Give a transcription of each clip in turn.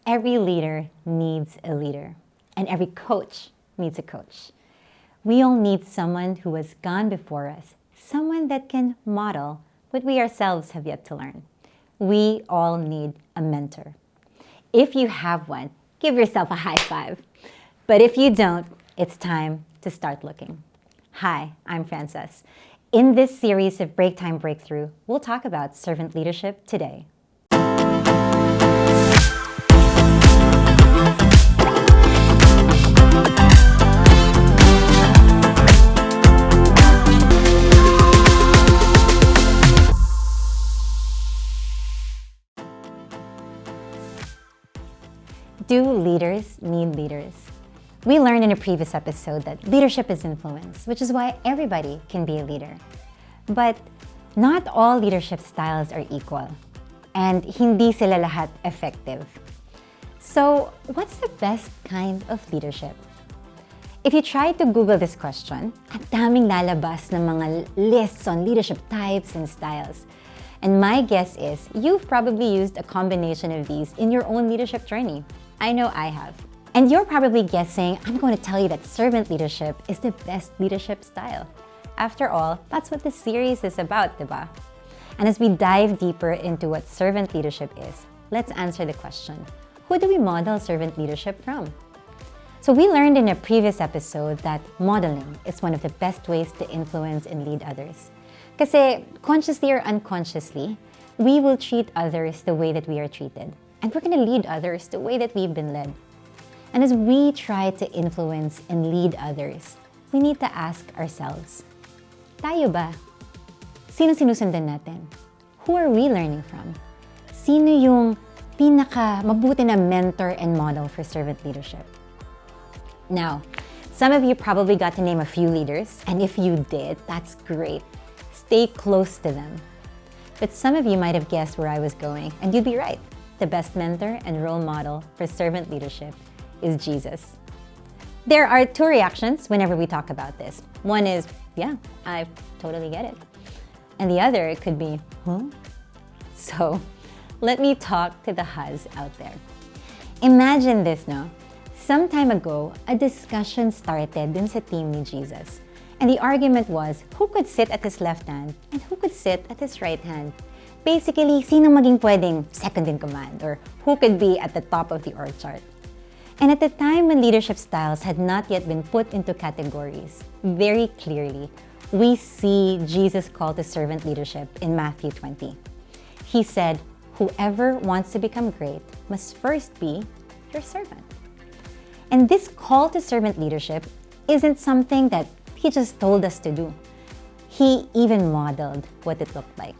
Every leader needs a leader, and every coach needs a coach. We all need someone who has gone before us, someone that can model what we ourselves have yet to learn. We all need a mentor. If you have one, give yourself a high five. But if you don't, it's time to start looking. Hi, I'm Frances. In this series of Breaktime Breakthrough, we'll talk about servant leadership today. Do leaders need leaders? We learned in a previous episode that leadership is influence, which is why everybody can be a leader. But not all leadership styles are equal, and hindi sila lahat effective. So, what's the best kind of leadership? If you try to Google this question, ang daming lalabas ng mga lists on leadership types and styles. And my guess is you've probably used a combination of these in your own leadership journey. I know I have. And you're probably guessing, I'm going to tell you that servant leadership is the best leadership style. After all, that's what this series is about, diba? And as we dive deeper into what servant leadership is, let's answer the question, who do we model servant leadership from? So we learned in a previous episode that modeling is one of the best ways to influence and lead others. Kasi consciously or unconsciously, we will treat others the way that we are treated. And we're going to lead others the way that we've been led. And as we try to influence and lead others, we need to ask ourselves, tayo ba? Sino sinusundan natin? Who are we learning from? Sino yung pinaka-mabuti na mentor and model for servant leadership? Now, some of you probably got to name a few leaders, and if you did, that's great. Stay close to them. But some of you might have guessed where I was going, and you'd be right. The best mentor and role model for servant leadership is Jesus. There are two reactions whenever we talk about this. One is, yeah, I totally get it. And the other could be, huh? So let me talk to the hus out there. Imagine this, no? Some time ago, a discussion started dun sa team ni Jesus. And the argument was, who could sit at his left hand and who could sit at his right hand? Basically, sino maging pwedeng second in command or who could be at the top of the org chart. And at the time when leadership styles had not yet been put into categories, very clearly, we see Jesus' call to servant leadership in Matthew 20. He said, whoever wants to become great must first be your servant. And this call to servant leadership isn't something that he just told us to do. He even modeled what it looked like.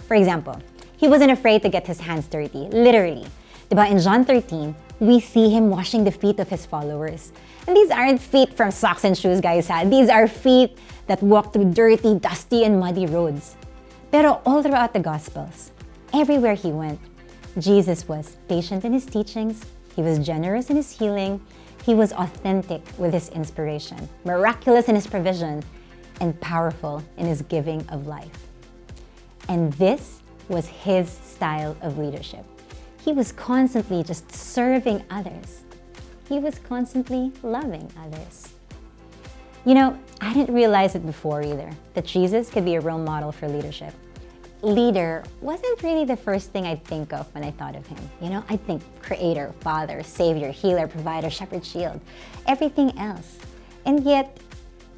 For example, he wasn't afraid to get his hands dirty, literally. Diba, in John 13, we see him washing the feet of his followers. And these aren't feet from socks and shoes, guys. These are feet that walk through dirty, dusty, and muddy roads. Pero all throughout the Gospels, everywhere he went, Jesus was patient in his teachings, he was generous in his healing, he was authentic with his inspiration, miraculous in his provision, and powerful in his giving of life. And this was his style of leadership. He was constantly just serving others. He was constantly loving others. You know, I didn't realize it before either, that Jesus could be a role model for leadership. Leader wasn't really the first thing I'd think of when I thought of him. You know, I'd think creator, father, savior, healer, provider, shepherd, shield, everything else. And yet,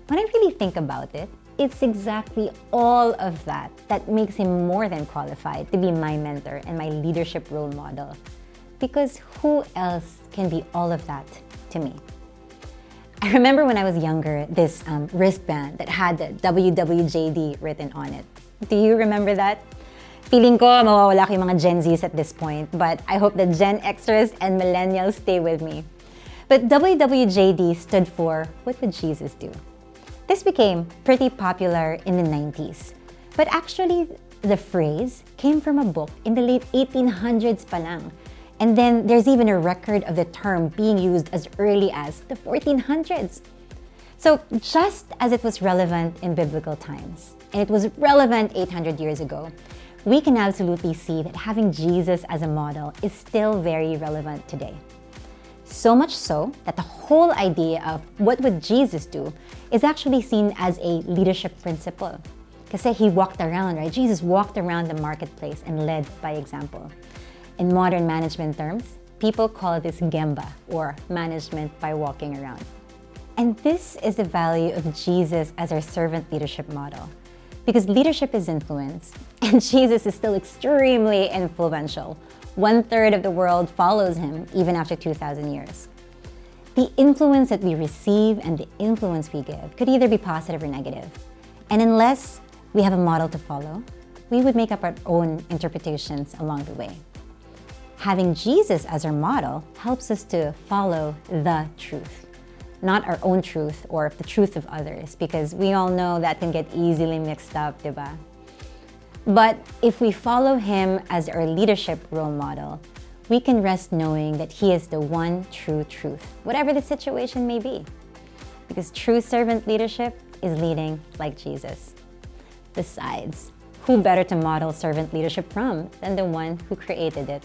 when I really think about it, it's exactly all of that that makes him more than qualified to be my mentor and my leadership role model. Because who else can be all of that to me? I remember when I was younger, this wristband that had the WWJD written on it. Do you remember that? Feeling ko mawawala ko yung mga Gen Zs at this point, but I hope that Gen Xers and Millennials stay with me. But WWJD stood for, what would Jesus do? This became pretty popular in the 90s. But actually, the phrase came from a book in the late 1800s pa lang. And then there's even a record of the term being used as early as the 1400s. So just as it was relevant in biblical times, and it was relevant 800 years ago, we can absolutely see that having Jesus as a model is still very relevant today. So much so that the whole idea of what would Jesus do is actually seen as a leadership principle. Kasi he walked around, right? Jesus walked around the marketplace and led by example. In modern management terms, people call this Gemba, or management by walking around. And this is the value of Jesus as our servant leadership model. Because leadership is influence, and Jesus is still extremely influential. 1/3 of the world follows him even after 2,000 years. The influence that we receive and the influence we give could either be positive or negative. And unless we have a model to follow, we would make up our own interpretations along the way. Having Jesus as our model helps us to follow the truth, not our own truth or the truth of others, because we all know that can get easily mixed up, diba? But if we follow him as our leadership role model, we can rest knowing that he is the one true truth, whatever the situation may be. Because true servant leadership is leading like Jesus. Besides, who better to model servant leadership from than the one who created it?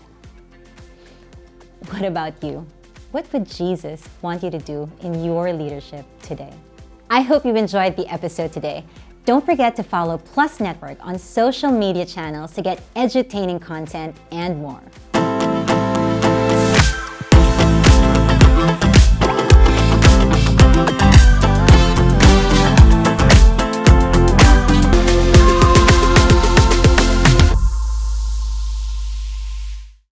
What about you? What would Jesus want you to do in your leadership today? I hope you enjoyed the episode today. Don't forget to follow Plus Network on social media channels to get edutaining content and more.